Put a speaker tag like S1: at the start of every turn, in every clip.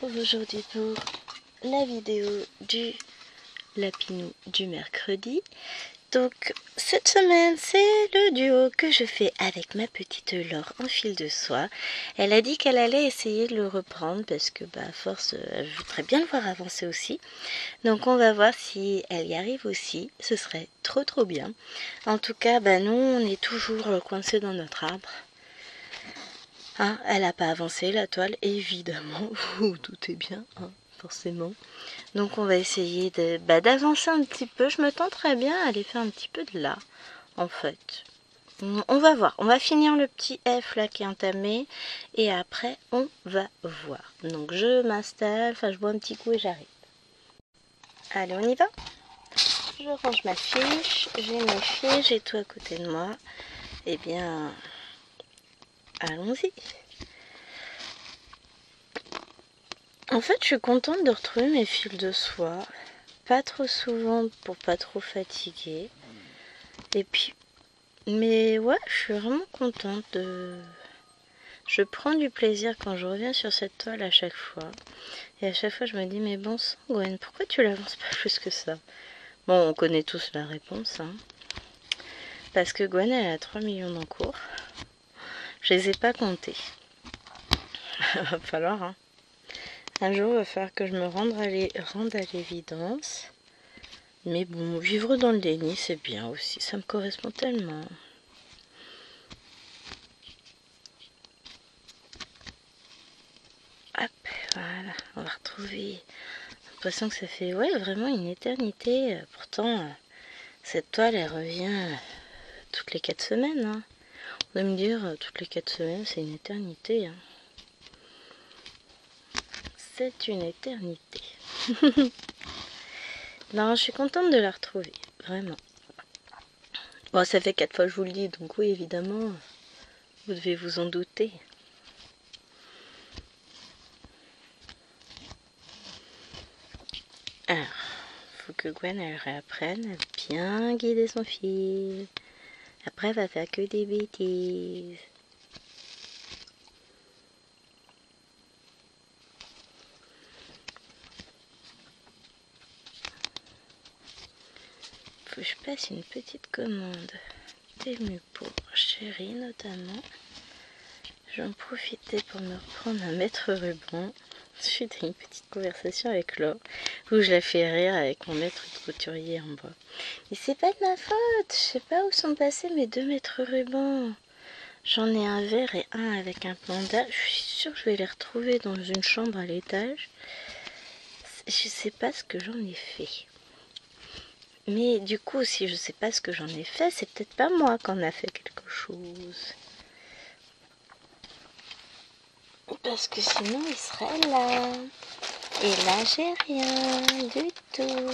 S1: retrouve aujourd'hui pour la vidéo du lapinou du mercredi. Donc cette semaine c'est le duo que je fais avec ma petite Laure en fil de soie. Elle a dit qu'elle allait essayer de le reprendre parce que à force elle voudrait bien le voir avancer aussi. Donc on va voir si elle y arrive aussi, ce serait trop bien. En tout cas nous on est toujours coincés dans notre arbre. Hein, elle n'a pas avancé la toile, évidemment, vous doutez bien, hein, forcément. Donc on va essayer d'avancer un petit peu. Je me tenterais bien à aller faire un petit peu de là, en fait. On va voir, on va finir le petit F là qui est entamé, et après on va voir. Donc je m'installe, je bois un petit coup et j'arrive. Allez, on y va. Je range ma fiche, j'ai mes fiches, j'ai tout à côté de moi. Eh bien, allons-y. En fait, je suis contente de retrouver mes fils de soie. Pas trop souvent pour pas trop fatiguer. Et puis, mais ouais, je suis vraiment contente de... Je prends du plaisir quand je reviens sur cette toile à chaque fois. Et à chaque fois, je me dis, mais bon sang, Gwen, pourquoi tu l'avances pas plus que ça? Bon, on connaît tous la réponse, hein. Parce que Gwen, elle a 3 millions d'encours. Je les ai pas comptés. Va falloir, hein. Un jour, il va falloir que je me rende à l'évidence. Mais bon, vivre dans le déni, c'est bien aussi. Ça me correspond tellement. Hop, voilà. On va retrouver. J'ai l'impression que ça fait vraiment une éternité. Pourtant, cette toile, elle revient toutes les 4 semaines. Hein. On va me dire, toutes les 4 semaines, c'est une éternité. Hein. C'est une éternité. Non, je suis contente de la retrouver, vraiment. Bon, ça fait 4 fois que je vous le dis, donc oui, évidemment, vous devez vous en douter. Alors, faut que Gwen, elle réapprenne à bien guider son fil. Après, elle va faire que des bêtises. Faut que je passe une petite commande d'ému pour Chérie notamment. J'en profitais pour me reprendre un mètre ruban suite à une petite conversation avec Laure où je la fais rire avec mon maître de couturier en bois. Mais c'est pas de ma faute, je sais pas où sont passés mes 2 mètres rubans. J'en ai un vert et un avec un panda. Je suis sûre que je vais les retrouver dans une chambre à l'étage. Je sais pas ce que j'en ai fait. Mais du coup, si je sais pas ce que j'en ai fait, c'est peut-être pas moi qui en a fait quelque chose. Parce que sinon, il serait là. Et là, j'ai rien du tout.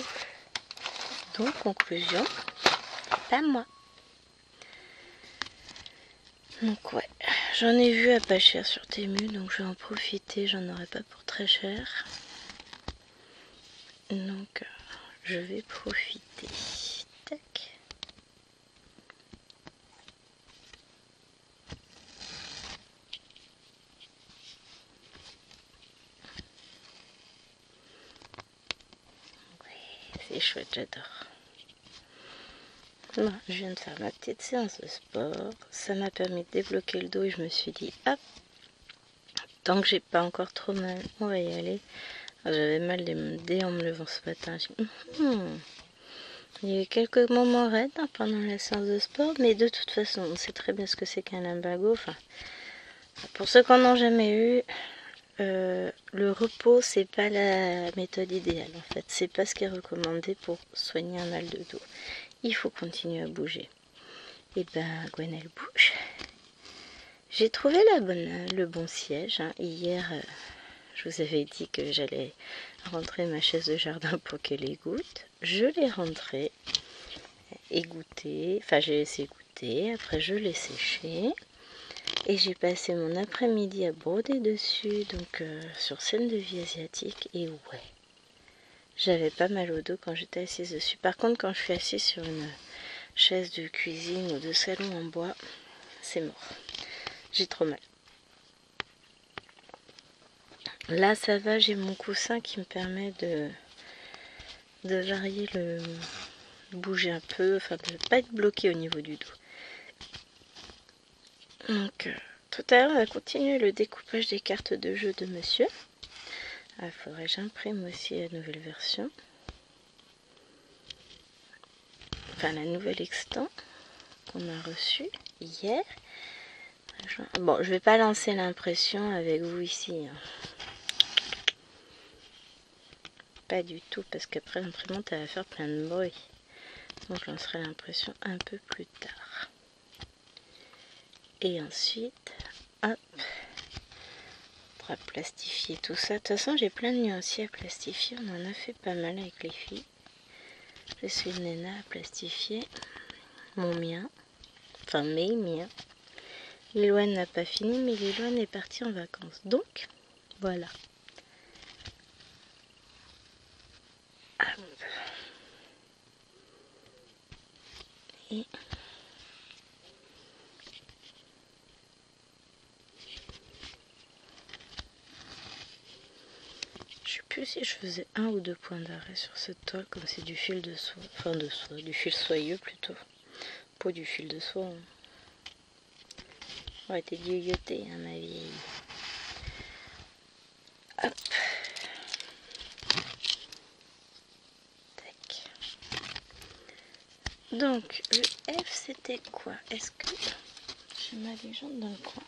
S1: Donc, conclusion, pas moi. Donc ouais, j'en ai vu à pas cher sur Temu, donc je vais en profiter, j'en aurai pas pour très cher. Donc je vais profiter. Tac. Ouais, c'est chouette, j'adore. Bon, je viens de faire ma petite séance de sport. Ça m'a permis de débloquer le dos et je me suis dit, hop, tant que j'ai pas encore trop mal, on va y aller. J'avais mal dès en me levant ce matin. Il y a eu quelques moments raides pendant la séance de sport, mais de toute façon, on sait très bien ce que c'est qu'un lumbago. Enfin, pour ceux qui n'en ont jamais eu, le repos, c'est pas la méthode idéale en fait. C'est pas ce qui est recommandé pour soigner un mal de dos. Il faut continuer à bouger. Et Gwen, elle bouge. J'ai trouvé le bon siège. Hein. Hier, je vous avais dit que j'allais rentrer ma chaise de jardin pour qu'elle égoutte. Je l'ai rentrée, égouttée. Enfin, j'ai laissé égoutter. Après, je l'ai séché. Et j'ai passé mon après-midi à broder dessus, donc sur scène de vie asiatique. Et ouais, j'avais pas mal au dos quand j'étais assise dessus. Par contre, quand je suis assise sur une chaise de cuisine ou de salon en bois, c'est mort. J'ai trop mal. Là ça va, j'ai mon coussin qui me permet de varier bouger un peu, enfin de ne pas être bloqué au niveau du dos. Donc tout à l'heure on va continuer le découpage des cartes de jeu de monsieur. Il faudrait que j'imprime aussi la nouvelle version, enfin la nouvelle extant qu'on a reçue hier. Bon, je vais pas lancer l'impression avec vous ici, hein. Pas du tout, parce qu'après l'imprimante elle va faire plein de bruit. Donc je lancerai l'impression un peu plus tard. Et ensuite, hop, on pourra plastifier tout ça. De toute façon, j'ai plein de nuanciers à plastifier. On en a fait pas mal avec les filles. Je suis Nena à plastifier mon mien. Enfin, mes miens. Liloane n'a pas fini, mais Liloane est partie en vacances. Donc, voilà. Hop. Et je sais plus si je faisais 1 ou 2 points d'arrêt sur cette toile, comme c'est du fil de soie, enfin de soie, du fil soyeux plutôt, pas du fil de soie. Hein. Arrêtez de yoyoter, hein, ma vieille. Hop. Tac. Donc le F c'était quoi? Est-ce que j'ai ma légende dans le coin?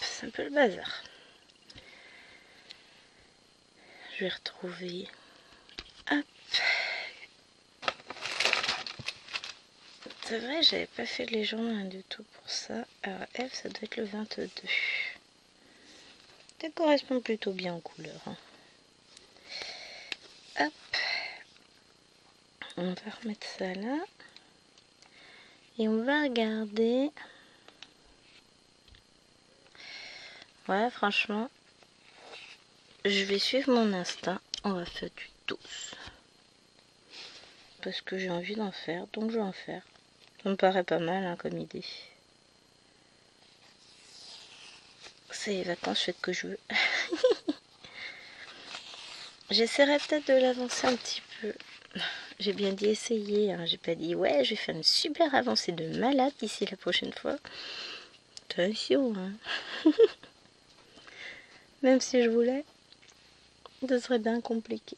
S1: C'est un peu le bazar. Je vais retrouver. Hop. C'est vrai, j'avais pas fait de légende rien du tout pour ça. Alors F, ça doit être le 22. Ça correspond plutôt bien aux couleurs. Hein. Hop. On va remettre ça là. Et on va regarder. Ouais, franchement, je vais suivre mon instinct. On va faire du 12. Parce que j'ai envie d'en faire, donc je vais en faire. Ça me paraît pas mal hein, comme idée. C'est les vacances, je fais ce que je veux. J'essaierai peut-être de l'avancer un petit peu. J'ai bien dit essayer, hein. J'ai pas dit ouais, je vais faire une super avancée de malade d'ici la prochaine fois. Attention, hein. Même si je voulais, ce serait bien compliqué.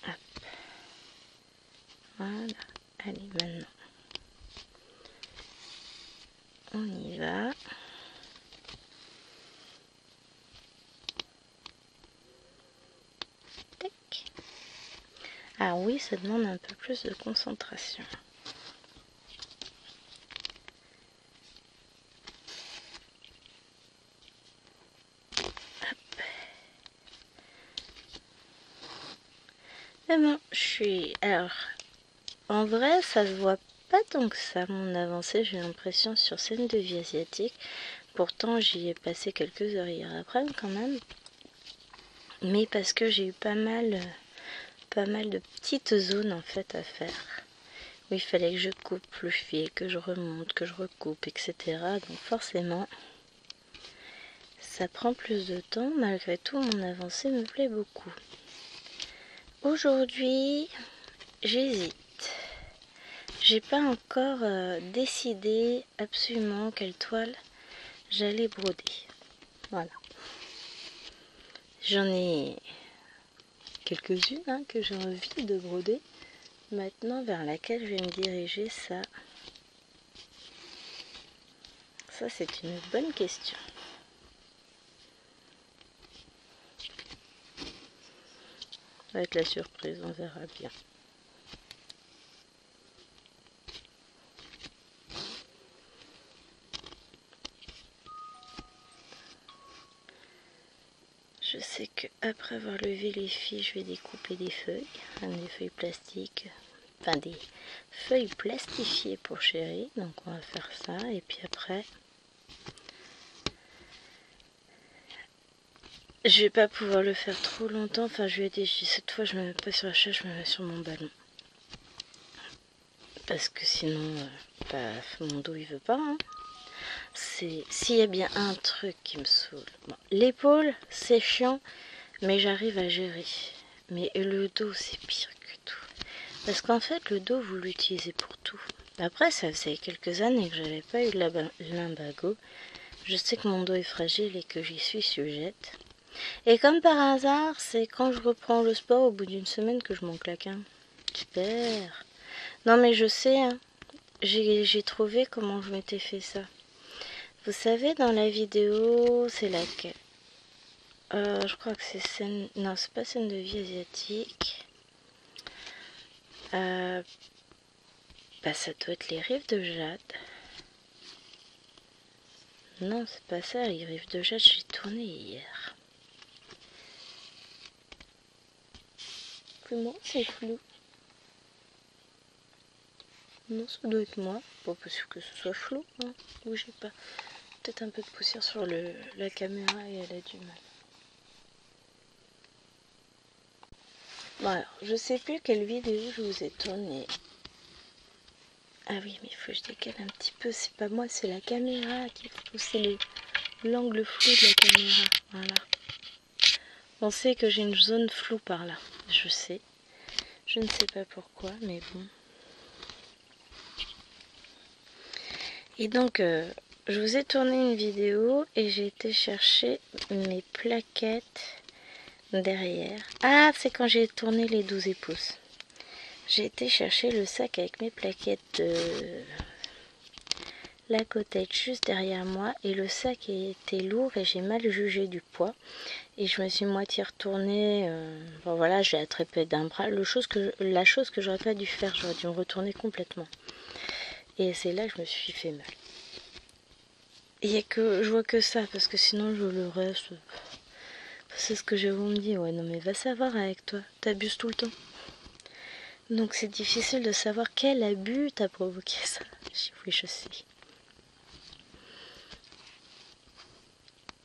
S1: Hop. Voilà. Allez, maintenant. On y va. Tac. Ah oui, ça demande un peu plus de concentration. Mais bon, je suis... Alors, en vrai, ça se voit pas tant que ça, mon avancée, j'ai l'impression, sur scène de vie asiatique. Pourtant, j'y ai passé quelques heures hier après, quand même. Mais parce que j'ai eu pas mal de petites zones, en fait, à faire. Où il fallait que je coupe le fil, que je remonte, que je recoupe, etc. Donc forcément, ça prend plus de temps. Malgré tout, mon avancée me plaît beaucoup. Aujourd'hui, j'hésite. J'ai pas encore décidé absolument quelle toile j'allais broder. Voilà. J'en ai quelques-unes hein, que j'ai envie de broder. Maintenant, vers laquelle je vais me diriger, ça c'est une bonne question. Ça va être la surprise, on verra bien. Je sais que après avoir levé les filles, je vais découper des feuilles, des feuilles plastiques, enfin des feuilles plastifiées pour chérie. Donc on va faire ça et puis après Je vais pas pouvoir le faire trop longtemps. Enfin, je lui ai dit, cette fois, je me mets pas sur la chaise, je me mets sur mon ballon. Parce que sinon, mon dos, il veut pas. Hein. S'il y a bien un truc qui me saoule. Bon, l'épaule, c'est chiant, mais j'arrive à gérer. Mais le dos, c'est pire que tout. Parce qu'en fait, le dos, vous l'utilisez pour tout. Après, ça faisait quelques années que j'avais pas eu de lumbago. Je sais que mon dos est fragile et que j'y suis sujette. Et comme par hasard, c'est quand je reprends le sport au bout d'une semaine que je m'en claque un. Super. Non mais je sais, hein, j'ai trouvé comment je m'étais fait ça. Vous savez, dans la vidéo, c'est laquelle je crois que c'est scène... Non, c'est pas scène de vie asiatique. Ça doit être les rives de Jade. Non, c'est pas ça, les rives de Jade, j'ai tourné hier. Plus moi, c'est flou. Non, ça doit être moi. Pas possible que ce soit flou, hein. Bougez pas. Peut-être un peu de poussière sur la caméra et elle a du mal. Bon alors, je sais plus quelle vidéo je vous ai tournée. Ah oui, mais il faut que je décale un petit peu. C'est pas moi, c'est la caméra qui faut. C'est l'angle flou de la caméra. Voilà. On sait que j'ai une zone floue par là. Je sais. Je ne sais pas pourquoi, mais bon. Et donc, je vous ai tourné une vidéo et j'ai été chercher mes plaquettes derrière. Ah, c'est quand j'ai tourné les 12 pouces. J'ai été chercher le sac avec mes plaquettes de la côtette juste derrière moi et le sac était lourd et j'ai mal jugé du poids et je me suis moitié retournée. Bon voilà, j'ai attrapé d'un bras. La chose que j'aurais pas dû faire, j'aurais dû me retourner complètement. Et c'est là que je me suis fait mal. Il y a que je vois que ça parce que sinon le reste, c'est ce que j'ai vous me dire. Ouais non mais va savoir avec toi, t'abuses tout le temps. Donc c'est difficile de savoir quel abus t'a provoqué ça. Oui, je sais.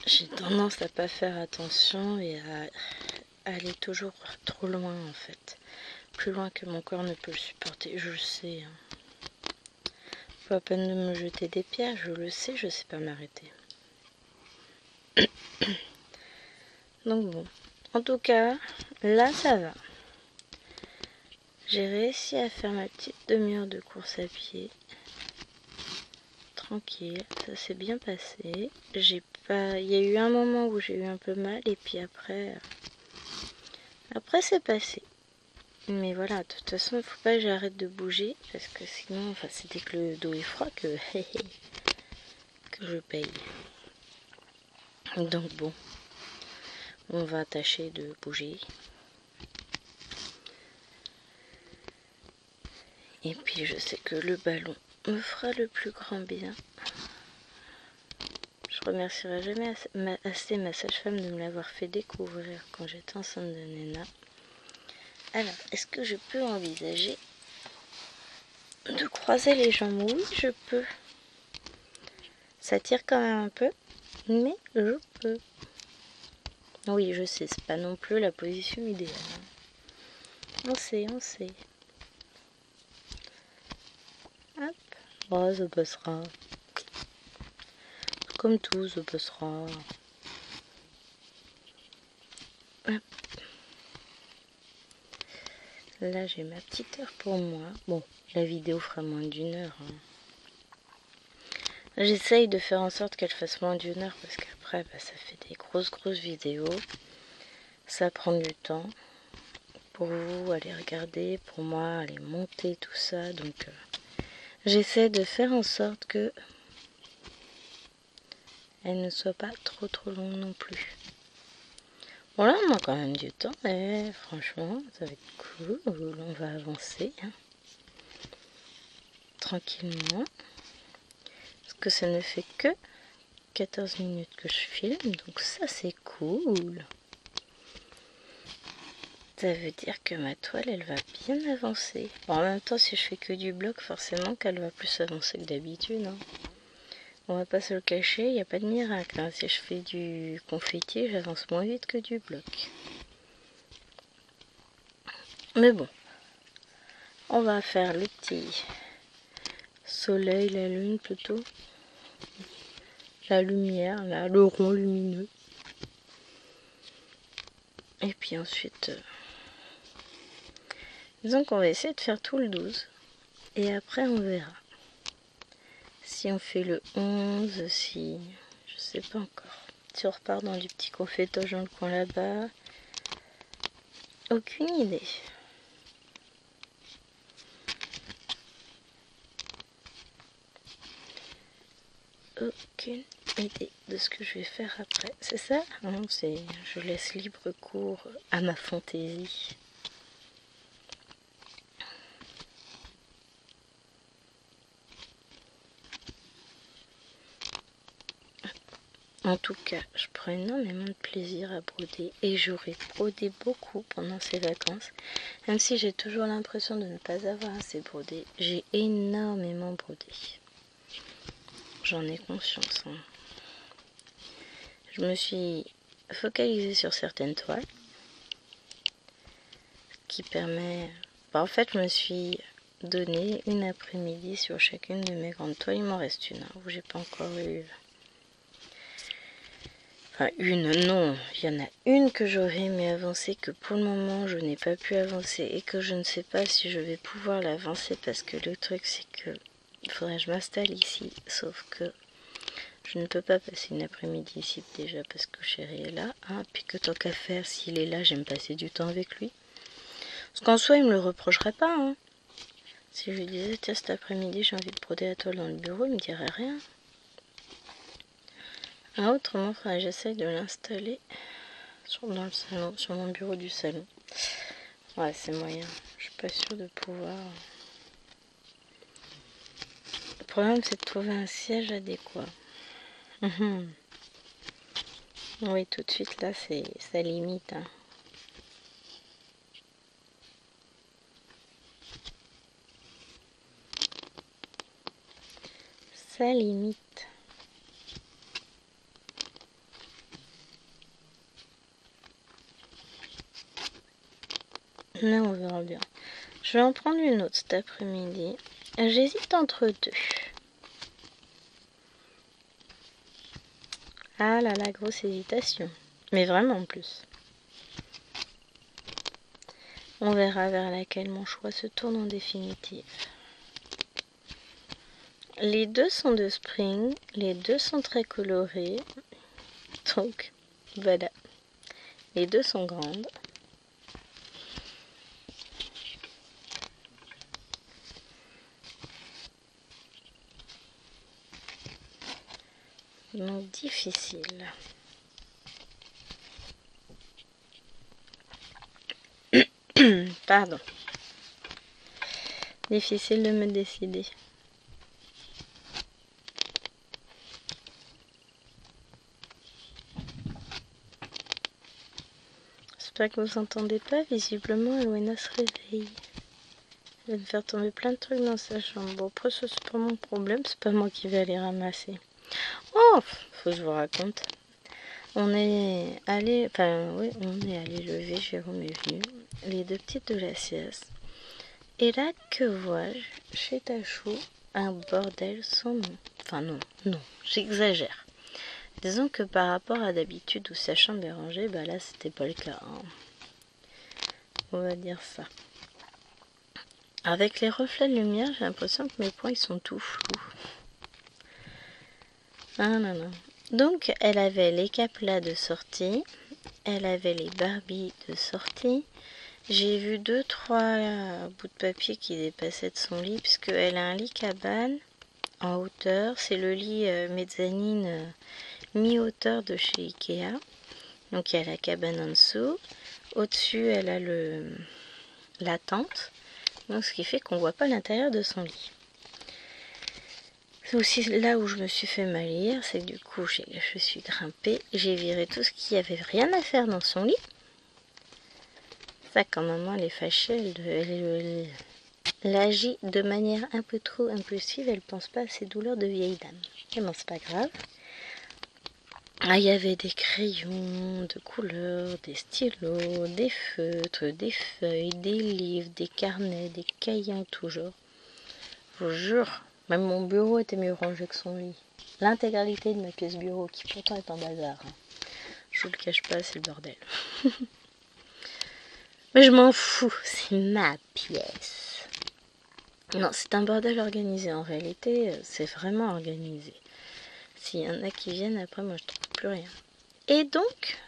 S1: J'ai tendance à pas faire attention et à aller toujours trop loin en fait. Plus loin que mon corps ne peut le supporter, je le sais. Hein. Pas à peine de me jeter des pierres, je le sais, je sais pas m'arrêter. Donc bon, en tout cas, là ça va. J'ai réussi à faire ma petite demi-heure de course à pied. Tranquille, ça s'est bien passé. Il y a eu un moment où j'ai eu un peu mal et puis après c'est passé. Mais voilà, de toute façon, il faut pas que j'arrête de bouger parce que sinon, c'est dès que le dos est froid que je paye. Donc bon, on va tâcher de bouger. Et puis je sais que le ballon me fera le plus grand bien. Je remercierai jamais assez ma sage-femme de me l'avoir fait découvrir quand j'étais enceinte de Nena. Alors, est-ce que je peux envisager de croiser les jambes? Oui, je peux. Ça tire quand même un peu, mais je peux. Oui, je sais, c'est pas non plus la position idéale. On sait. Hop. Oh, ça passera. Comme tout, ça passera. Hop. Là, j'ai ma petite heure pour moi. Bon, la vidéo fera moins d'une heure. Hein. J'essaye de faire en sorte qu'elle fasse moins d'une heure parce qu'après, ça fait des grosses vidéos. Ça prend du temps pour vous à les regarder, pour moi à les monter, tout ça. Donc, j'essaie de faire en sorte que elle ne soit pas trop longue non plus. Bon là, on a quand même du temps, mais franchement, ça va être cool. On va avancer. Hein. Tranquillement. Parce que ça ne fait que 14 minutes que je filme, donc ça c'est cool. Ça veut dire que ma toile, elle va bien avancer. Bon, en même temps, si je fais que du bloc, forcément qu'elle va plus avancer que d'habitude. Hein. On va pas se le cacher, il n'y a pas de miracle. Hein. Si je fais du confetti, j'avance moins vite que du bloc. Mais bon, on va faire le petit soleil, la lune plutôt. La lumière, là, le rond lumineux. Et puis ensuite, disons qu'on va essayer de faire tout le 12. Et après, on verra. Si on fait le 11, si... je sais pas encore. Si on repart dans du petit confetage dans le coin là-bas. Aucune idée. Aucune idée de ce que je vais faire après. C'est ça? Non, c'est... je laisse libre cours à ma fantaisie. En tout cas, je prends énormément de plaisir à broder et j'aurais brodé beaucoup pendant ces vacances. Même si j'ai toujours l'impression de ne pas avoir assez brodé, j'ai énormément brodé. J'en ai conscience. Hein. Je me suis focalisée sur certaines toiles qui permet... en fait, je me suis donné une après-midi sur chacune de mes grandes toiles. Il m'en reste une où j'ai pas encore eu... Enfin, non, il y en a une que j'aurais aimé avancer, que pour le moment je n'ai pas pu avancer et que je ne sais pas si je vais pouvoir l'avancer parce que le truc c'est que il faudrait que je m'installe ici, sauf que je ne peux pas passer une après-midi ici déjà parce que chéri est là, hein, puis que tant qu'à faire, s'il est là, j'aime passer du temps avec lui. Parce qu'en soi, il me le reprocherait pas, hein. Si je lui disais, tiens, cet après-midi j'ai envie de broder la toile dans le bureau, il me dirait rien. Ah, autrement, j'essaye de l'installer dans le salon, sur mon bureau du salon. Ouais, c'est moyen. Je suis pas sûre de pouvoir. Le problème, c'est de trouver un siège adéquat. Oui, tout de suite, là, ça limite. Hein. Ça limite. Mais on verra bien. Je vais en prendre une autre cet après-midi. J'hésite entre deux. Ah là là, grosse hésitation. Mais vraiment en plus. On verra vers laquelle mon choix se tourne en définitive. Les deux sont de Spring. Les deux sont très colorés. Donc, voilà. Les deux sont grandes. Donc difficile. Pardon. Difficile de me décider. J'espère que vous entendez pas. Visiblement, Alwena se réveille. Elle va me faire tomber plein de trucs dans sa chambre. Bon, après, ça, c'est pas mon problème. C'est pas moi qui vais aller ramasser. Oh, faut que je vous raconte. On est allé, enfin, oui, on est allé lever. Jérôme est venu. Les deux petites de la sieste. Et là, que vois-je chez Tachou? Un bordel sans nom. Enfin, non, j'exagère. Disons que par rapport à d'habitude où sa chambre est rangée, bah là, c'était pas le cas. Hein. On va dire ça. Avec les reflets de lumière, j'ai l'impression que mes points ils sont tout flous. Ah non. Donc, elle avait les caplas de sortie. Elle avait les Barbie de sortie. J'ai vu 2-3 bouts de papier qui dépassaient de son lit, puisqu'elle a un lit cabane en hauteur. C'est le lit mezzanine mi-hauteur de chez Ikea. Donc, il y a la cabane en dessous. Au-dessus, elle a la tente. Donc, ce qui fait qu'on voit pas l'intérieur de son lit. C'est aussi là où je me suis fait mal hier, c'est que du coup, je suis grimpée, j'ai viré tout ce qui avait rien à faire dans son lit. Ça, quand maman elle est fâchée, elle agit de manière un peu trop impulsive, elle pense pas à ses douleurs de vieille dame. Mais bon, c'est pas grave. Ah, il y avait des crayons de couleur, des stylos, des feutres, des feuilles, des livres, des carnets, des cahiers en tout genre. Je vous jure, même mon bureau était mieux rangé que son lit. L'intégralité de ma pièce bureau, qui pourtant est en bazar. Hein. Je vous le cache pas, c'est le bordel. Mais je m'en fous, c'est ma pièce. Non, c'est un bordel organisé. En réalité, c'est vraiment organisé. S'il y en a qui viennent, après, moi, je trouve plus rien. Et donc,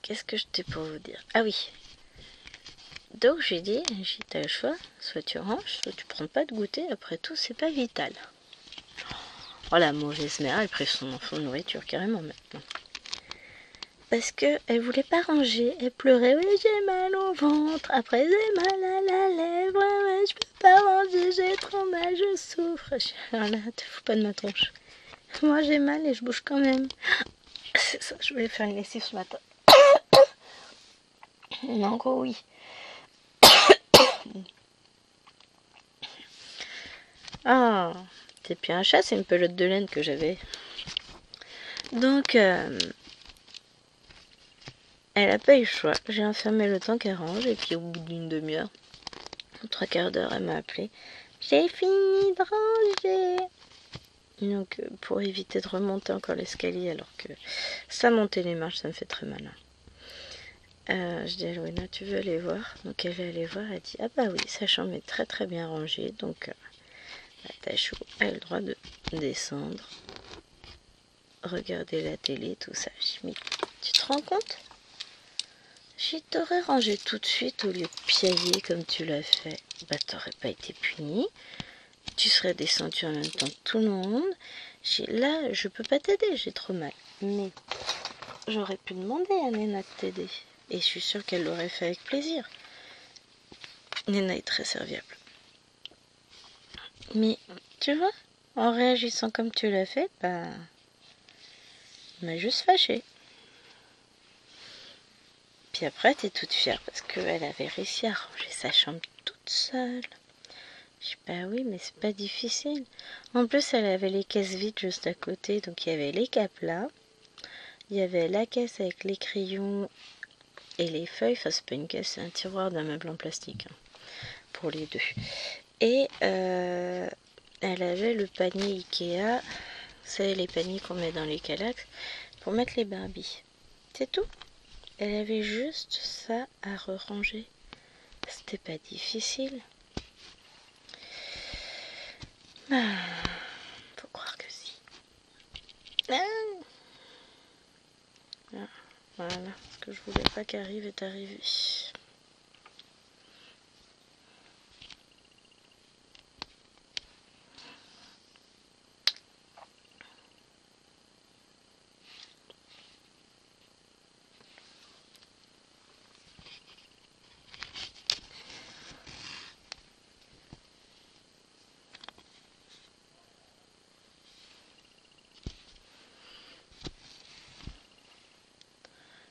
S1: qu'est-ce que j'étais pour vous dire? Ah oui. Donc, j'ai dit, t'as le choix. Soit tu ranges, soit tu prends pas de goûter. Après tout, c'est pas vital. Oh, la mauvaise mère, elle prive son enfant de nourriture, carrément, maintenant. Parce qu'elle voulait pas ranger. Elle pleurait. Oui, j'ai mal au ventre. Après, j'ai mal à la lèvre. Ouais, je peux pas ranger. J'ai trop mal. Je souffre. Voilà, te fous pas de ma tronche. Moi, j'ai mal et je bouge quand même. C'est ça, je voulais faire une lessive ce matin. Mais en gros, oui. Ah, c'est plus un chat, c'est une pelote de laine que j'avais. Donc, elle a pas eu le choix. J'ai enfermé le temps qu'elle range et puis au bout d'une demi-heure, 3/4 d'heure, elle m'a appelé. J'ai fini de ranger. Donc, pour éviter de remonter encore l'escalier, alors que ça monter les marches, ça me fait très mal. Je dis à Louena, tu veux aller voir? Donc, elle est allée voir, elle dit, ah bah oui, sa chambre est très très bien rangée, donc ta chou a le droit de descendre, regarder la télé, tout ça. Je dis, mais tu te rends compte? Si t'aurais rangé tout de suite au lieu de piailler comme tu l'as fait, bah t'aurais pas été puni. Tu serais descendu en même temps que tout le monde. Là, je peux pas t'aider, j'ai trop mal. Mais j'aurais pu demander à Néna de t'aider. Et je suis sûre qu'elle l'aurait fait avec plaisir. Néna est très serviable. Mais, tu vois, en réagissant comme tu l'as fait, bah, elle m'a juste fâchée. Puis après, t'es toute fière parce qu'elle avait réussi à ranger sa chambre toute seule. Je dis, bah oui, mais c'est pas difficile. En plus, elle avait les caisses vides juste à côté. Donc, il y avait les caplas. Il y avait la caisse avec les crayons et les feuilles. Enfin, c'est pas une caisse, c'est un tiroir d'un meuble en plastique. Hein, pour les deux. Et elle avait le panier Ikea. C'est les paniers qu'on met dans les calax pour mettre les Barbies. C'est tout. Elle avait juste ça à ranger. C'était pas difficile. Ah, faut croire que si. Ah, voilà, ce que je voulais pas qu'arrive est arrivé.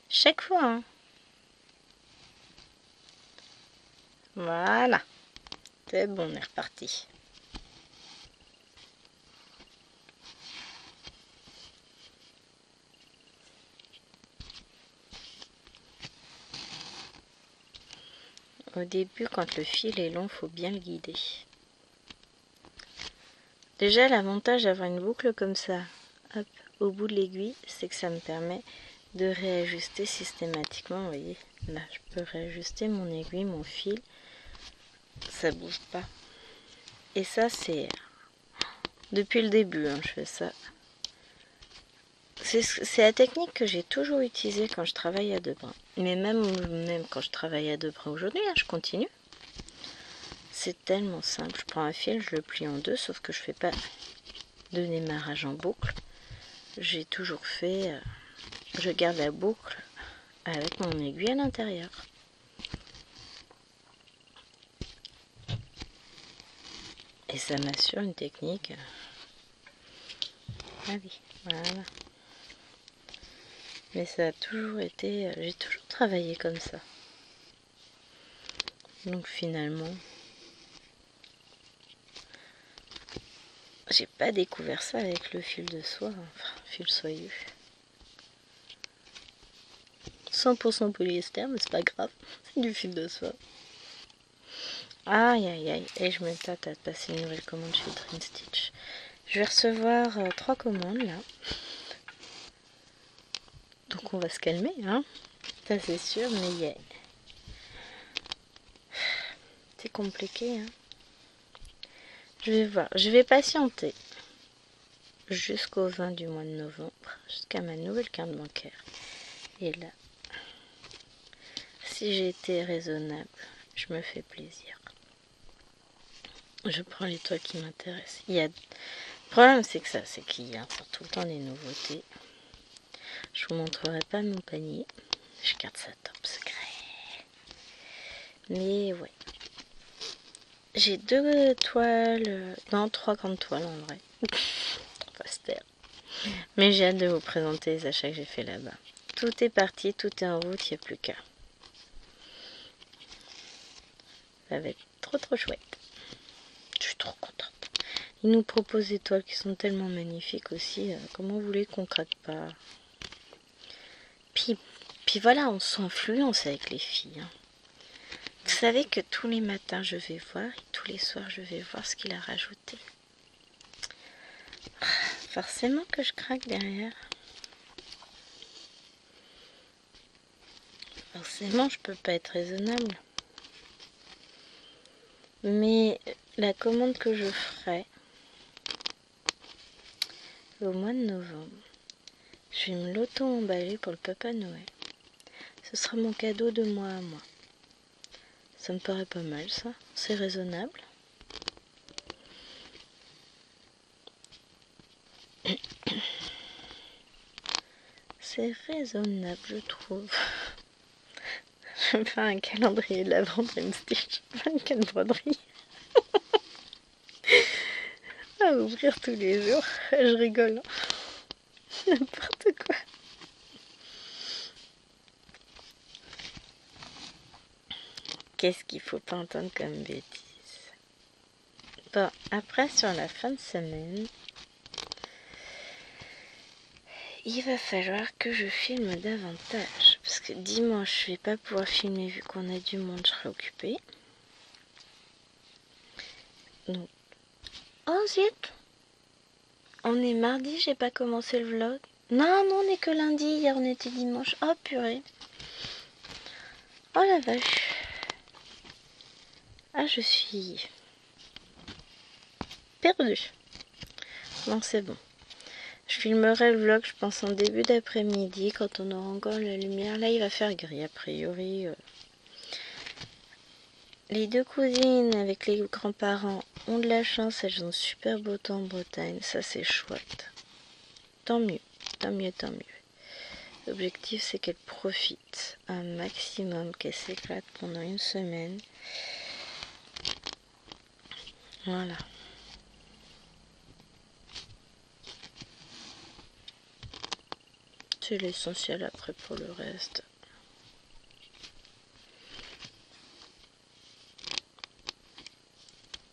S1: Chaque fois, hein. Voilà. C'est bon, on est reparti. Au début, quand le fil est long, faut bien le guider. Déjà, l'avantage d'avoir une boucle comme ça, hop, au bout de l'aiguille, c'est que ça me permet de réajuster systématiquement. Vous voyez, là, je peux réajuster mon aiguille, mon fil. Ça bouge pas. Et ça, c'est depuis le début, hein, je fais ça. C'est la technique que j'ai toujours utilisée quand je travaille à deux bras. Mais même quand je travaille à deux bras aujourd'hui, hein, je continue. C'est tellement simple. Je prends un fil, je le plie en deux, sauf que je fais pas de démarrage en boucle. J'ai toujours fait... je garde la boucle avec mon aiguille à l'intérieur. Et ça m'assure une technique. Ah oui, voilà. Mais ça a toujours été... j'ai toujours travaillé comme ça. Donc finalement... j'ai pas découvert ça avec le fil de soie, enfin, fil soyeux. 100% polyester, mais c'est pas grave, c'est du fil de soie. Aïe aïe aïe, et je me tâte à passer une nouvelle commande chez Dream Stitch. Je vais recevoir 3 commandes là. Donc on va se calmer, hein. Ça c'est sûr, mais yeah. C'est compliqué, hein. Je vais voir, je vais patienter jusqu'au 20 du mois de novembre, jusqu'à ma nouvelle carte bancaire. Et là, si j'ai été raisonnable, je me fais plaisir. Je prends les toiles qui m'intéressent. Le problème c'est que c'est qu'il y a tout le temps des nouveautés. Je vous montrerai pas mon panier. Je garde ça top secret. Mais ouais. J'ai 2 toiles, non 3 grandes toiles en vrai. On va se taire. Mais j'ai hâte de vous présenter les achats que j'ai fait là-bas. Tout est parti, tout est en route, il n'y a plus qu'à. Ça va être trop chouette. Je suis trop contente. Ils nous proposent des toiles qui sont tellement magnifiques aussi. Comment vous voulez qu'on craque pas? Puis voilà, on s'influence avec les filles. Hein. Vous savez que tous les matins je vais voir et tous les soirs je vais voir ce qu'il a rajouté. Forcément que je craque derrière. Forcément je peux pas être raisonnable. Mais la commande que je ferai au mois de novembre, je vais me l'auto-emballer pour le Papa Noël. Ce sera mon cadeau de moi à moi. Ça me paraît pas mal ça, c'est raisonnable. C'est raisonnable je trouve. Je vais faire un calendrier de l'Avent Dream Stitch, 24 broderies. À ouvrir tous les jours, je rigole. N'importe quoi. Qu'est-ce qu'il faut pas entendre comme bêtise. Bon, après sur la fin de semaine, il va falloir que je filme davantage. Parce que dimanche, je vais pas pouvoir filmer vu qu'on a du monde, je serai occupée. Donc, oh zut! On est mardi, j'ai pas commencé le vlog. Non, on n'est que lundi, hier on était dimanche. Oh purée. Oh la vache. Ah, je suis perdue. Non, c'est bon. Je filmerai le vlog, je pense, en début d'après-midi, quand on aura encore la lumière. Là, il va faire gris, a priori. Les 2 cousines avec les grands-parents ont de la chance, elles ont super beau temps en Bretagne. Ça, c'est chouette. Tant mieux, tant mieux, tant mieux. L'objectif, c'est qu'elles profitent un maximum, qu'elles s'éclatent pendant une semaine. Voilà. C'est l'essentiel après pour le reste.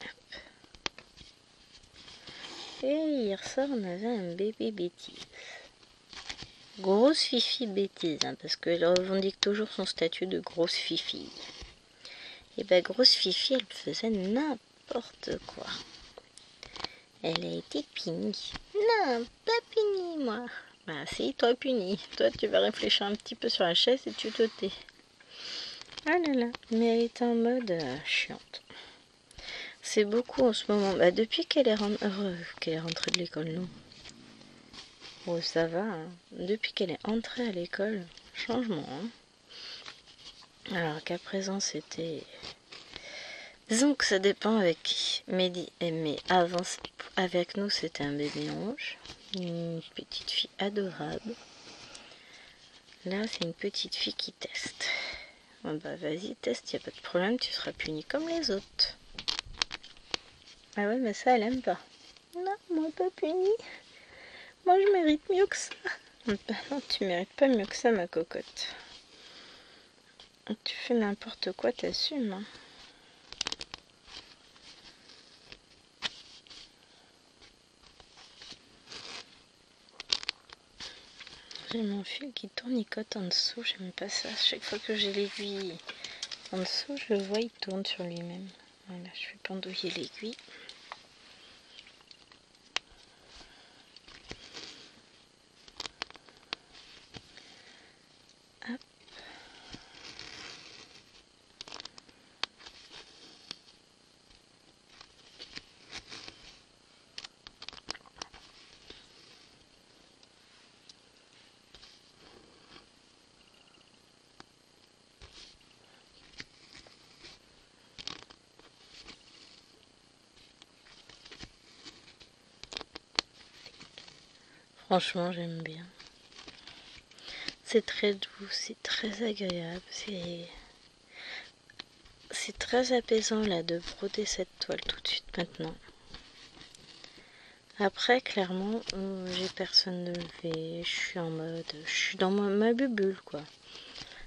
S1: Hop. Et hier soir, on avait un bébé bêtise. Grosse fifi bêtise, hein, parce qu'elle revendique toujours son statut de grosse fifi. Et ben grosse fifi, elle faisait n'importe quoi. Elle a été punie. Non, pas punie, moi. Bah si, toi punie. Toi, tu vas réfléchir un petit peu sur la chaise et tu te tais. Ah là là, mais elle est en mode chiante. C'est beaucoup en ce moment. Bah, depuis qu'elle est, rentrée de l'école, non. Oh, ça va. Hein. Depuis qu'elle est entrée à l'école, changement. Hein. Alors qu'à présent, c'était... Disons que ça dépend avec qui. Mais avant, avec nous, c'était un bébé ange. Une petite fille adorable. Là, c'est une petite fille qui teste. Bon, bah vas-y, teste, y a pas de problème, tu seras puni comme les autres. Ah ouais, mais ça, elle aime pas. Non, moi pas puni. Moi, je mérite mieux que ça. Bah non, tu mérites pas mieux que ça, ma cocotte. Tu fais n'importe quoi, t'assumes, hein. J'ai mon fil qui tournicote en dessous, j'aime pas ça. Chaque fois que j'ai l'aiguille en dessous, je le vois, il tourne sur lui-même. Voilà, je fais pendouiller l'aiguille. Hop. Franchement, j'aime bien. C'est très doux, c'est très agréable, c'est très apaisant là de broder cette toile tout de suite maintenant. Après, clairement, j'ai personne de levé, je suis en mode, je suis dans ma bulle quoi.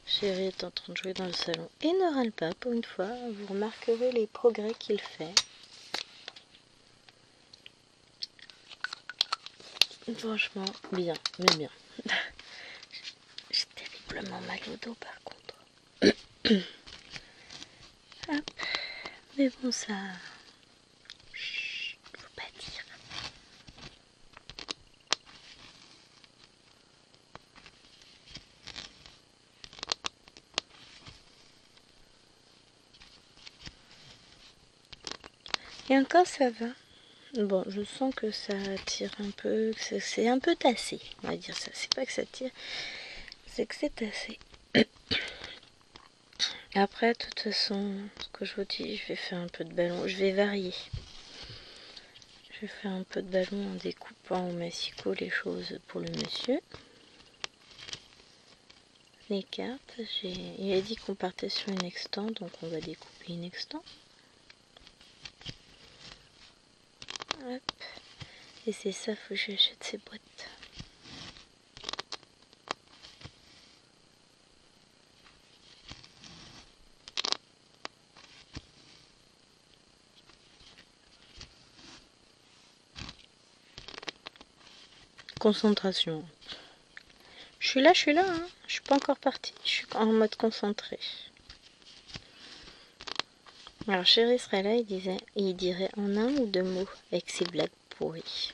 S1: Chéri est en train de jouer dans le salon et ne râle pas pour une fois, vous remarquerez les progrès qu'il fait. Franchement, bien, mais bien. J'ai terriblement mal au dos par contre. Hop. Mais bon, ça... Chut, faut pas dire. Et encore, ça va. Bon, je sens que ça tire un peu, que c'est un peu tassé, on va dire ça. C'est pas que ça tire, c'est que c'est tassé. Après, de toute façon, ce que je vous dis, je vais faire un peu de ballon. Je vais varier. Je vais faire un peu de ballon en découpant au massicot les choses pour le monsieur. Les cartes, il a dit qu'on partait sur une extant, donc on va découper une extant. Hop. Et c'est ça, faut que j'achète ces boîtes. Concentration. Je suis là, hein. Je suis pas encore partie. Je suis en mode concentré. Alors chéri serait là, il dirait en un ou deux mots avec ses blagues pourries.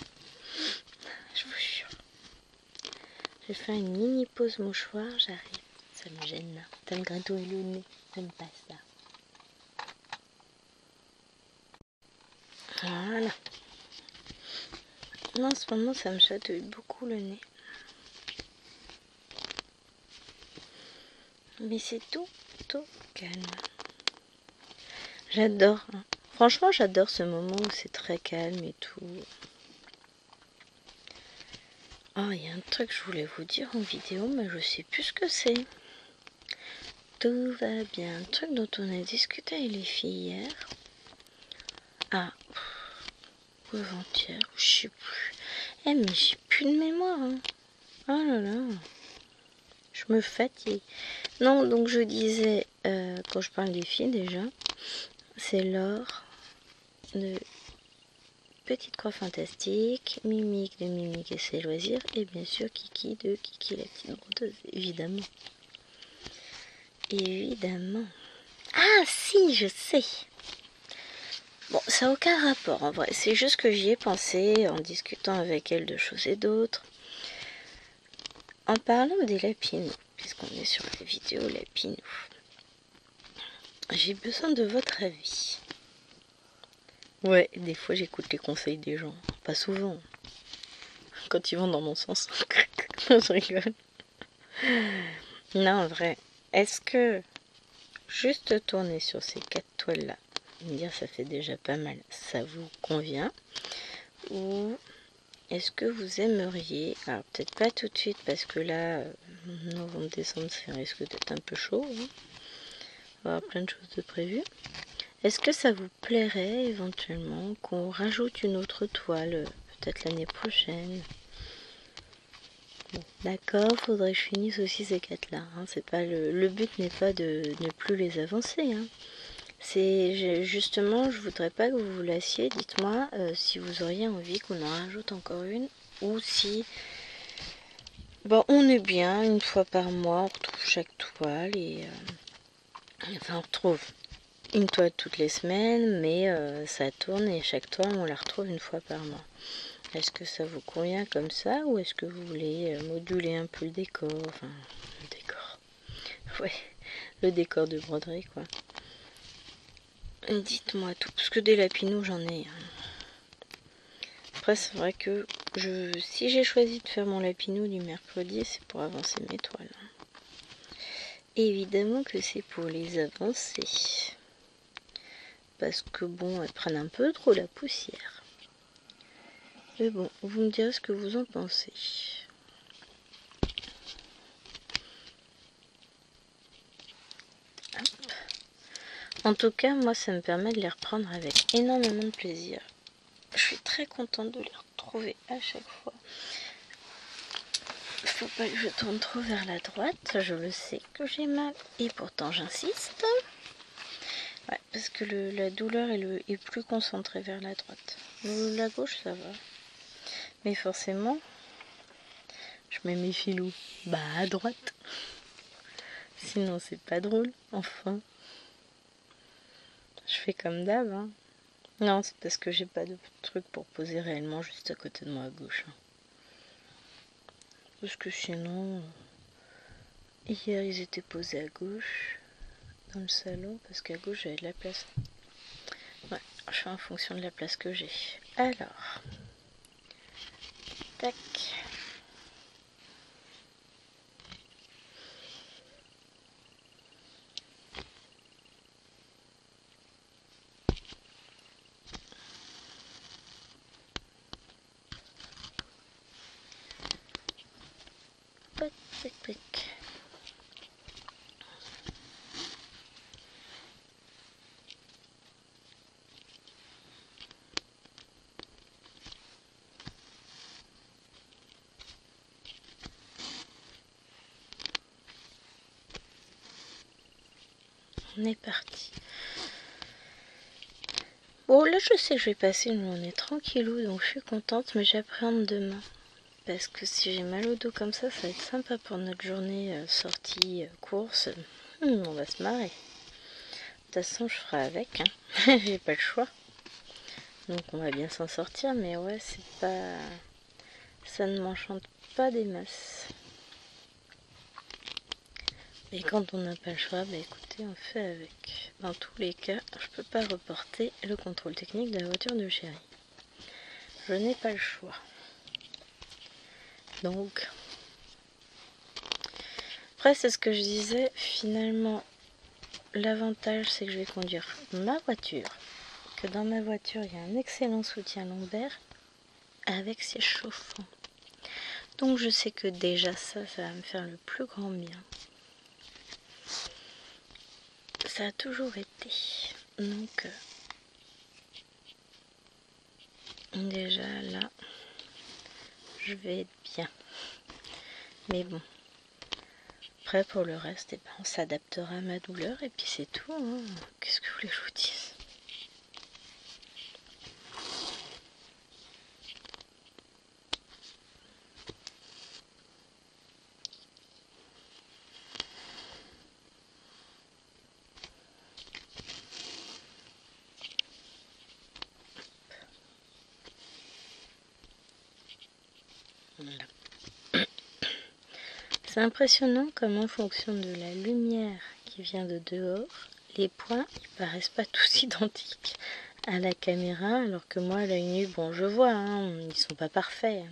S1: Je vous jure. Je vais faire une mini pause mouchoir, j'arrive. Ça me gêne. Ça me gratouille le nez. J'aime pas ça. Voilà. Non, en ce moment, ça me chatouille beaucoup le nez. Mais c'est tout calme. J'adore. Hein. Franchement, j'adore ce moment où c'est très calme et tout. Oh, il y a un truc que je voulais vous dire en vidéo, mais je sais plus ce que c'est. Tout va bien. Un truc dont on a discuté avec les filles hier. Ah, ou avant-hier, je sais plus. Eh, mais j'ai plus de mémoire. Hein. Oh là là. Je me fatigue. Non, donc je disais, quand je parle des filles déjà, c'est Laure de Petite Croix Fantastique, Mimique de Mimique et ses loisirs, et bien sûr Kiki de Kiki la petite brodeuse, évidemment. Évidemment. Ah si, je sais. Bon, ça n'a aucun rapport en vrai, c'est juste que j'y ai pensé en discutant avec elle de choses et d'autres. En parlant des lapinous, puisqu'on est sur la vidéo lapinous, j'ai besoin de votre avis. Ouais, des fois j'écoute les conseils des gens. Pas souvent. Quand ils vont dans mon sens. Je rigole. Non, en vrai. Est-ce que juste tourner sur ces 4 toiles-là, me dire ça fait déjà pas mal, ça vous convient? Ou est-ce que vous aimeriez, alors peut-être pas tout de suite parce que là, novembre, décembre, ça risque d'être un peu chaud. Hein. On va avoir plein de choses de prévues. Est-ce que ça vous plairait éventuellement qu'on rajoute une autre toile, peut-être l'année prochaine? Bon, d'accord, faudrait que je finisse aussi ces 4 là. Hein. C'est pas le but n'est pas de ne plus les avancer. Hein. C'est justement, je voudrais pas que vous vous lassiez. Dites-moi si vous auriez envie qu'on en rajoute encore une ou si bon, on est bien une fois par mois, on retrouve chaque toile et enfin on retrouve une toile toutes les semaines, mais ça tourne et chaque toile on la retrouve une fois par mois. Est-ce que ça vous convient comme ça ou est-ce que vous voulez moduler un peu le décor? Enfin, le décor. Ouais, le décor de broderie quoi. Dites-moi tout, parce que des lapinous j'en ai. Après c'est vrai que si j'ai choisi de faire mon lapinou du mercredi, c'est pour avancer mes toiles. Évidemment que c'est pour les avancer. Parce que bon, elles prennent un peu trop la poussière. Mais bon, vous me direz ce que vous en pensez. Hop. En tout cas, moi, ça me permet de les reprendre avec énormément de plaisir. Je suis très contente de les retrouver à chaque fois. Faut pas que je tourne trop vers la droite. Je le sais que j'ai mal. Et pourtant, j'insiste. Ouais, parce que la douleur est plus concentrée vers la droite. La gauche, ça va. Mais forcément, je mets mes filous à droite. Sinon, c'est pas drôle. Enfin. Je fais comme d'hab. Hein. Non, c'est parce que j'ai pas de truc pour poser réellement juste à côté de moi à gauche. Hein. Parce que sinon, hier ils étaient posés à gauche dans le salon parce qu'à gauche j'avais de la place. Ouais, je fais en fonction de la place que j'ai. Alors, tac. Pic, pic, pic. On est parti. Bon, là je sais que je vais passer une journée tranquillou, donc je suis contente, mais j'appréhende demain. Parce que si j'ai mal au dos comme ça va être sympa pour notre journée sortie, course. On va se marrer. De toute façon, je ferai avec. Hein. J'ai pas le choix. Donc on va bien s'en sortir, mais ouais, c'est pas... Ça ne m'enchante pas des masses. Et quand on n'a pas le choix, bah écoutez, on fait avec. Dans tous les cas, je peux pas reporter le contrôle technique de la voiture de chéri. Je n'ai pas le choix. Donc, après c'est ce que je disais, finalement, l'avantage c'est que je vais conduire ma voiture. Que dans ma voiture, il y a un excellent soutien lombaire avec siège chauffant. Donc je sais que déjà ça va me faire le plus grand bien. Ça a toujours été. Donc déjà là, je vais être bien. Mais bon, après pour le reste, on s'adaptera à ma douleur et puis c'est tout. Hein. Qu'est-ce que vous voulez que je vous dise? Voilà. C'est impressionnant comme en fonction de la lumière qui vient de dehors, les points ils paraissent pas tous identiques à la caméra, alors que moi à l'œil nu, bon je vois, hein, ils sont pas parfaits.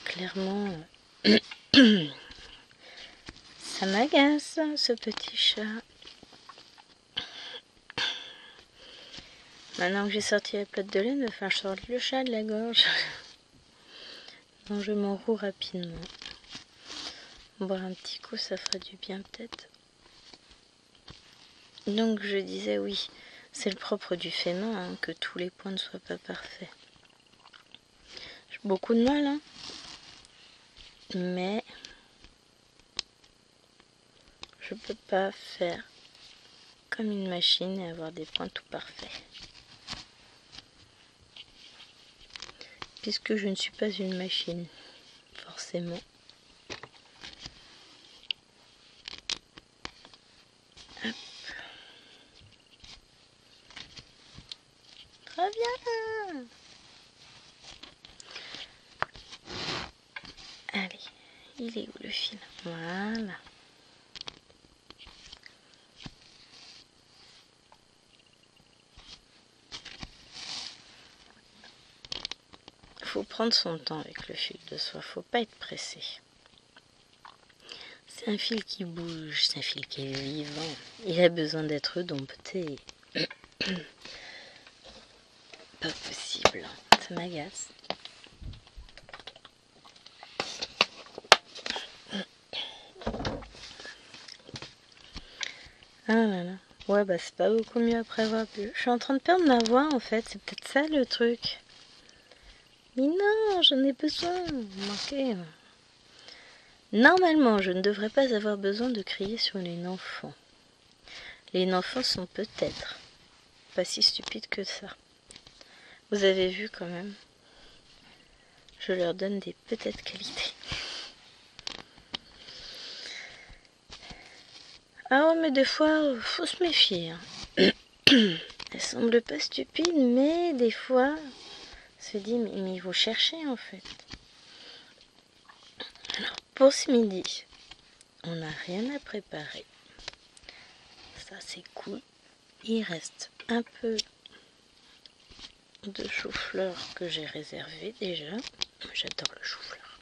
S1: Clairement, ça m'agace ce petit chat. Maintenant que j'ai sorti la plate de laine, il va falloir que je sorte le chat de la gorge. Donc je m'enroule rapidement. Boire un petit coup, ça fera du bien peut-être. Donc je disais oui, c'est le propre du fait main, hein, que tous les points ne soient pas parfaits. J'ai beaucoup de mal, hein. mais je peux pas faire comme une machine et avoir des points tout parfaits. Puisque je ne suis pas une machine, forcément. Hop. Très bien. Allez, il est où le fil? Voilà. Faut prendre son temps avec le fil de soie, faut pas être pressé. C'est un fil qui bouge, c'est un fil qui est vivant. Il a besoin d'être dompté. Pas possible, ça m'agace. Ah là là. Ouais, bah c'est pas beaucoup mieux après avoir bu. Je suis en train de perdre ma voix en fait, c'est peut-être ça le truc. Mais non, j'en ai besoin. Manqué. Normalement, je ne devrais pas avoir besoin de crier sur les nainfants. Les nainfants sont peut-être pas si stupides que ça. Vous avez vu quand même. Je leur donne des peut-être qualités. Ah ouais, mais des fois, faut se méfier. Hein. Elles semblent pas stupides, mais des fois, on se dit, mais il faut chercher en fait. Alors, pour ce midi, on n'a rien à préparer. Ça, c'est cool. Il reste un peu de chou-fleur que j'ai réservé déjà. J'adore le chou-fleur.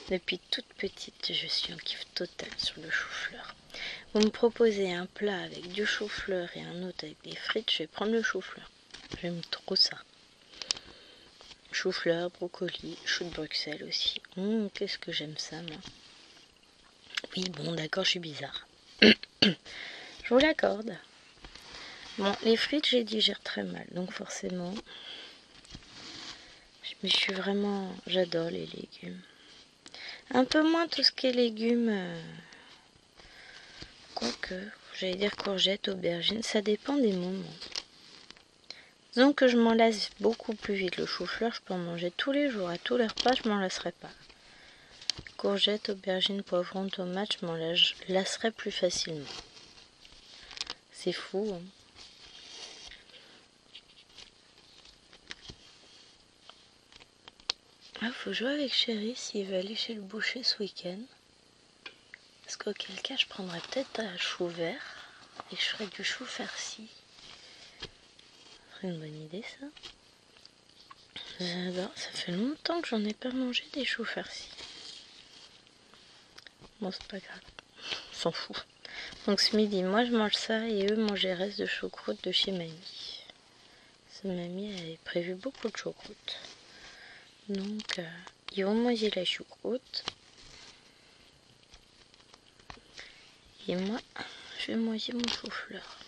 S1: Depuis toute petite, je suis en kiff total sur le chou-fleur. Vous me proposez un plat avec du chou-fleur et un autre avec des frites, je vais prendre le chou-fleur. J'aime trop ça. Chou-fleur, brocoli, chou de Bruxelles aussi. Qu'est-ce que j'aime ça, moi. Oui, bon, d'accord, je suis bizarre. Je vous l'accorde. Bon, les frites, je les digère très mal, donc forcément... Mais je suis vraiment... J'adore les légumes. Un peu moins tout ce qui est légumes... Quoique, j'allais dire courgettes, aubergines, ça dépend des moments. Disons que je m'en lasse beaucoup plus vite. Le chou-fleur, je peux en manger tous les jours. À tous les repas, je m'en lasserai pas. Courgettes, aubergines, poivrons, tomates, je m'en lasserai plus facilement. C'est fou, hein. Ah, faut jouer avec Chéri s'il veut aller chez le boucher ce week-end. Parce qu'auquel cas, je prendrais peut-être un chou vert et je ferais du chou farci. Ce serait une bonne idée, ça. J'adore. Ça fait longtemps que j'en ai pas mangé des choux farcis. Bon, c'est pas grave. On s'en fout. Donc ce midi, moi je mange ça et eux mangent les restes de choucroute de chez mamie. Parce que mamie avait prévu beaucoup de choucroute. Donc ils vont manger la choucroute. Et moi, je vais manger mon chou-fleur.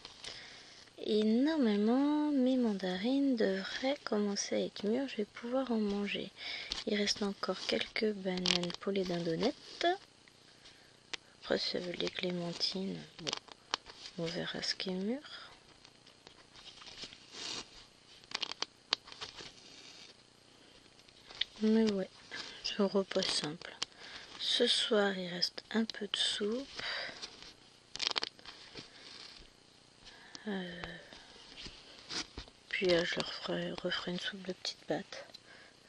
S1: Et normalement, mes mandarines devraient commencer à être mûres. Je vais pouvoir en manger. Il reste encore quelques bananes pour les dindonnettes. Après, ça veut les clémentines. Bon, on verra ce qui est mûr. Mais ouais, c'est un repas simple. Ce soir, il reste un peu de soupe. Puis je leur referai une soupe de petites pâtes.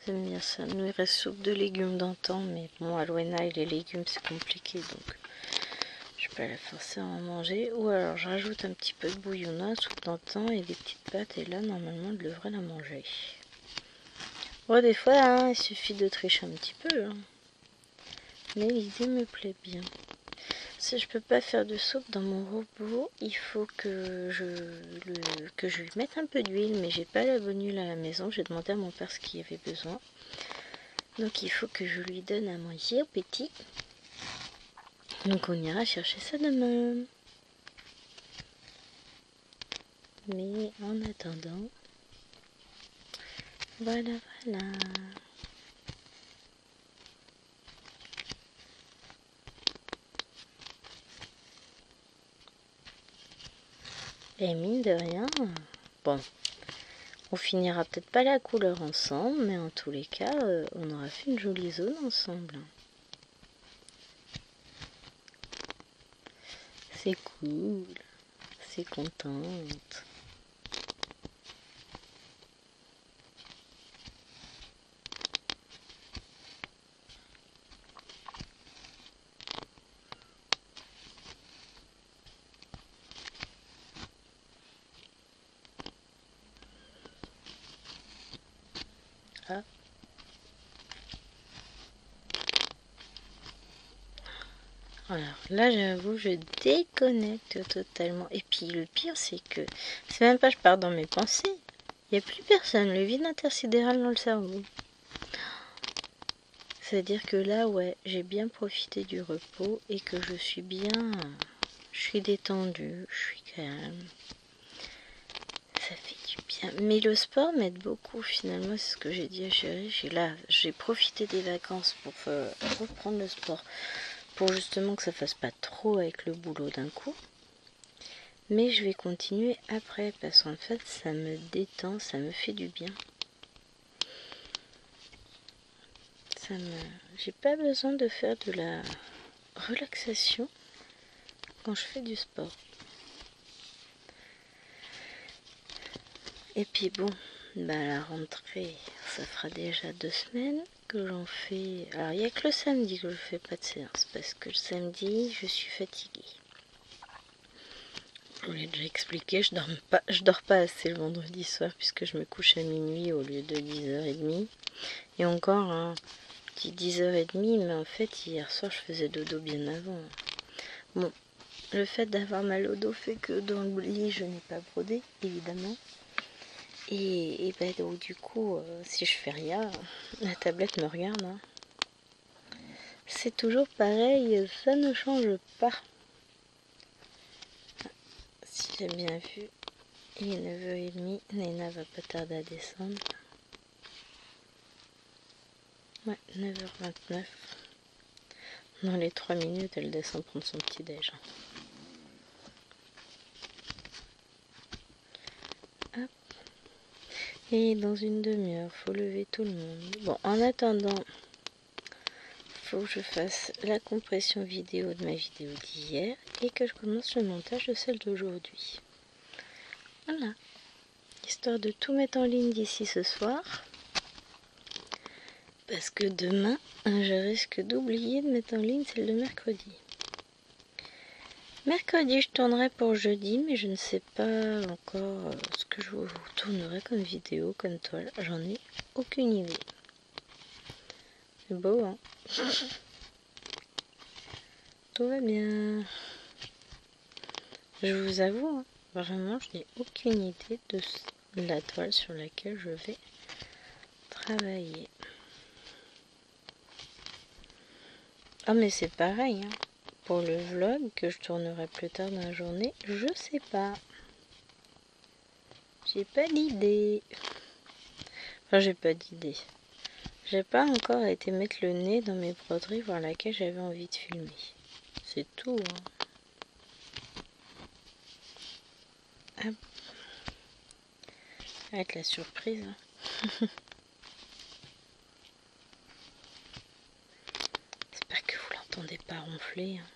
S1: J'aime bien ça. Nous, il reste soupe de légumes d'antan, mais bon, à Loena, les légumes, c'est compliqué, donc je peux la forcer à en manger. Ou alors, je rajoute un petit peu de bouillon, soupe d'antan et des petites pâtes, et là, normalement, je devrais la manger. Bon, des fois, hein, il suffit de tricher un petit peu, hein. Mais l'idée me plaît bien. Si je peux pas faire de soupe dans mon robot, il faut que je lui mette un peu d'huile, mais j'ai pas la bonne huile à la maison. J'ai demandé à mon père ce qu'il avait besoin. Donc il faut que je lui donne à manger au petit. Donc on ira chercher ça demain. Mais en attendant, voilà. Et mine de rien, bon, on finira peut-être pas la couleur ensemble, mais en tous les cas, on aura fait une jolie zone ensemble. C'est cool, c'est contente. Ah. Alors là, j'avoue, je déconnecte totalement. Et puis le pire, c'est que c'est même pas je pars dans mes pensées. Il n'y a plus personne, le vide intersidéral dans le cerveau. C'est-à-dire que là, ouais, j'ai bien profité du repos et que je suis bien... Je suis détendue, je suis calme. Ça fait du bien. Mais le sport m'aide beaucoup finalement, c'est ce que j'ai dit à Chérie. J'ai profité des vacances pour reprendre le sport. Pour justement que ça fasse pas trop avec le boulot d'un coup. Mais je vais continuer après parce qu'en fait ça me détend, ça me fait du bien. J'ai pas besoin de faire de la relaxation quand je fais du sport. Et puis bon, la rentrée, ça fera déjà 2 semaines que j'en fais. Alors il n'y a que le samedi que je fais pas de séance parce que le samedi je suis fatiguée. Je vous l'ai déjà expliqué, je dors pas assez le vendredi soir puisque je me couche à minuit au lieu de 10h30. Et encore, hein, je dis 10h30, mais en fait hier soir je faisais dodo bien avant. Bon, le fait d'avoir mal au dos fait que dans le lit je n'ai pas brodé, évidemment. Et donc, du coup, si je fais rien, la tablette me regarde. Hein. C'est toujours pareil, ça ne change pas. Si j'ai bien vu, il est 9h30, Néna va pas tarder à descendre. Ouais, 9h29. Dans les 3 minutes, elle descend prendre son petit déj. Hop. Et dans une demi-heure, faut lever tout le monde. Bon, en attendant, faut que je fasse la compression vidéo de ma vidéo d'hier et que je commence le montage de celle d'aujourd'hui. Voilà. Histoire de tout mettre en ligne d'ici ce soir. Parce que demain, je risque d'oublier de mettre en ligne celle de mercredi. Mercredi, je tournerai pour jeudi, mais je ne sais pas encore ce que je vous tournerai comme vidéo, comme toile. J'en ai aucune idée. C'est beau, hein? Tout va bien. Je vous avoue, hein, vraiment, je n'ai aucune idée de la toile sur laquelle je vais travailler. Ah, mais c'est pareil, hein. Pour le vlog que je tournerai plus tard dans la journée, je sais pas. J'ai pas d'idée. Enfin, j'ai pas d'idée. J'ai pas encore été mettre le nez dans mes broderies voir laquelle j'avais envie de filmer. C'est tout, hein. Hop. Ça va être la surprise. Hein. J'espère que vous l'entendez pas ronfler. Hein.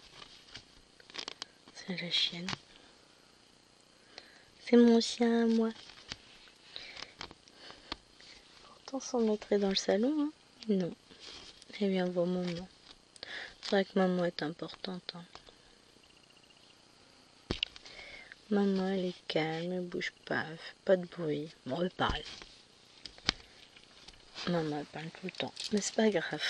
S1: C'est la chienne. C'est mon chien à moi. Pourtant, s'en mettrait dans le salon. Hein. Non. Elle vient voir maman. C'est vrai que maman est importante. Hein. Maman, elle est calme, elle bouge pas, elle fait pas de bruit. Bon, elle parle. Maman, elle parle tout le temps. Mais c'est pas grave.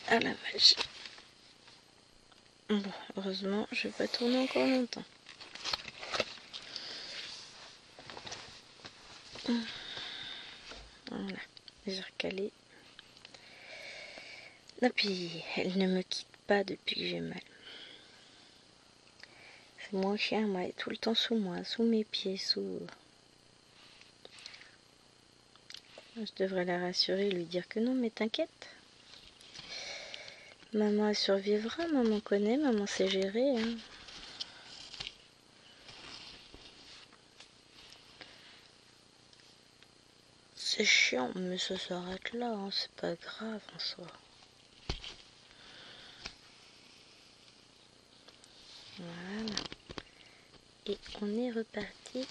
S1: Ah la vache. Bon, heureusement, je vais pas tourner encore longtemps. Voilà, j'ai recalé. Et puis, elle ne me quitte pas depuis que j'ai mal. C'est mon chien, moi, elle est tout le temps sous moi, sous mes pieds, sous... Je devrais la rassurer, lui dire que non, mais t'inquiète. Maman elle survivra, maman connaît, maman sait gérer. Hein. C'est chiant, mais ça s'arrête là, hein. C'est pas grave en soi. Voilà. Et on est reparti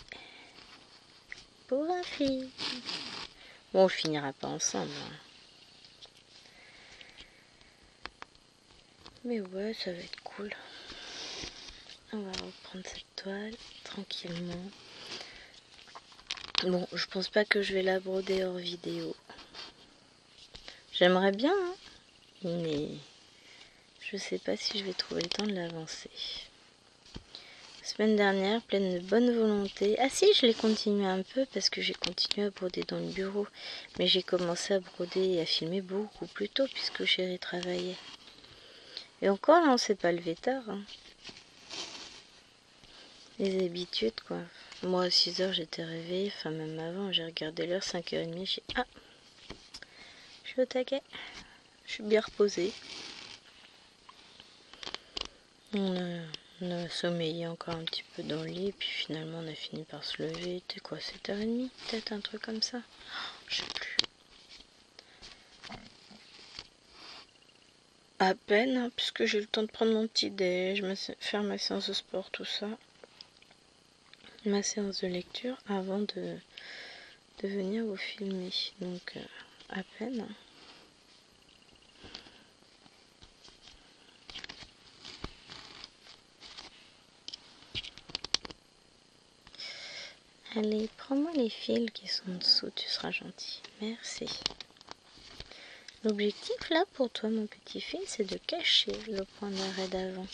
S1: pour un film. Bon, on finira pas ensemble. Hein. Mais ouais, ça va être cool. On va reprendre cette toile tranquillement. Bon, je pense pas que je vais la broder hors vidéo. J'aimerais bien, hein, mais je sais pas si je vais trouver le temps de l'avancer. La semaine dernière, pleine de bonne volonté. Ah si, je l'ai continué un peu parce que j'ai continué à broder dans le bureau. Mais j'ai commencé à broder et à filmer beaucoup plus tôt puisque chérie travaillait. Et encore là, on s'est pas levé tard. Hein. Les habitudes, quoi. Moi, à 6h, j'étais réveillée. Enfin, même avant, j'ai regardé l'heure, 5h30. J'ai dit, ah, je suis au taquet. Je suis bien reposée. On a sommeillé encore un petit peu dans le lit. Et puis finalement, on a fini par se lever. C'était quoi, 7h30? Peut-être un truc comme ça. Je sais plus. À peine, hein, puisque j'ai eu le temps de prendre mon petit déj, faire ma séance de sport, tout ça. Ma séance de lecture avant de venir vous filmer. Donc, à peine. Allez, prends-moi les fils qui sont dessous, tu seras gentil. Merci. L'objectif là pour toi, mon petit fil, c'est de cacher le point d'arrêt d'avant.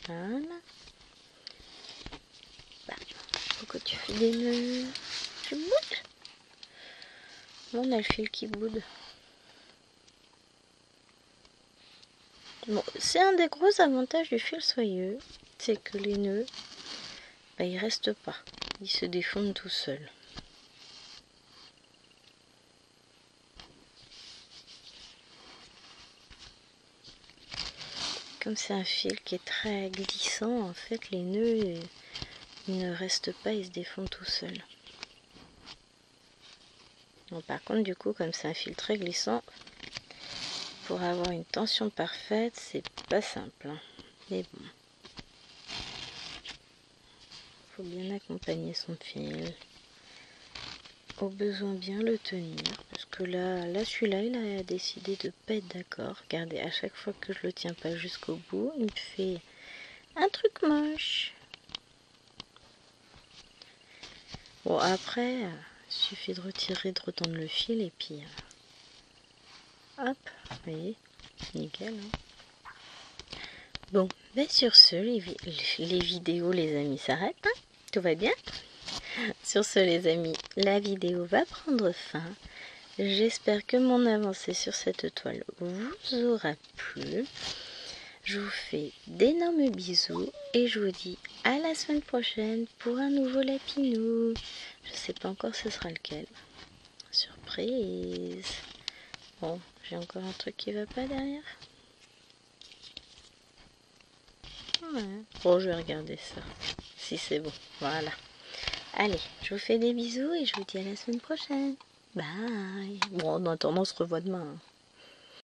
S1: Voilà. Bah, pourquoi tu fais des nœuds? Tu boudes? Bon, on a le fil qui boude. Bon, c'est un des gros avantages du fil soyeux, c'est que les nœuds, bah, ils restent pas. Ils se défondent tout seuls. Comme c'est un fil qui est très glissant, en fait, les nœuds ils ne restent pas, ils se défondent tout seuls. Bon, par contre, du coup, comme c'est un fil très glissant, pour avoir une tension parfaite, c'est pas simple. Hein. Mais bon. Faut bien accompagner son fil. Au besoin bien le tenir. Parce que là celui-là, il a décidé de pas être d'accord. Regardez, à chaque fois que je le tiens pas jusqu'au bout, il me fait un truc moche. Bon, après, il suffit de retirer, de retendre le fil et puis... hop, vous voyez, nickel. Hein. Bon, ben sur ce, les vidéos, les amis, s'arrêtent. Hein. Tout va bien. Sur ce, les amis, la vidéo va prendre fin. J'espère que mon avancée sur cette toile vous aura plu. Je vous fais d'énormes bisous et je vous dis à la semaine prochaine pour un nouveau lapinou. Je sais pas encore ce sera lequel. Surprise. Bon, j'ai encore un truc qui va pas derrière. Ouais. Bon, je vais regarder ça. Si c'est bon. Voilà. Allez, je vous fais des bisous et je vous dis à la semaine prochaine. Bye. Bon, en attendant, on se revoit demain. Hein.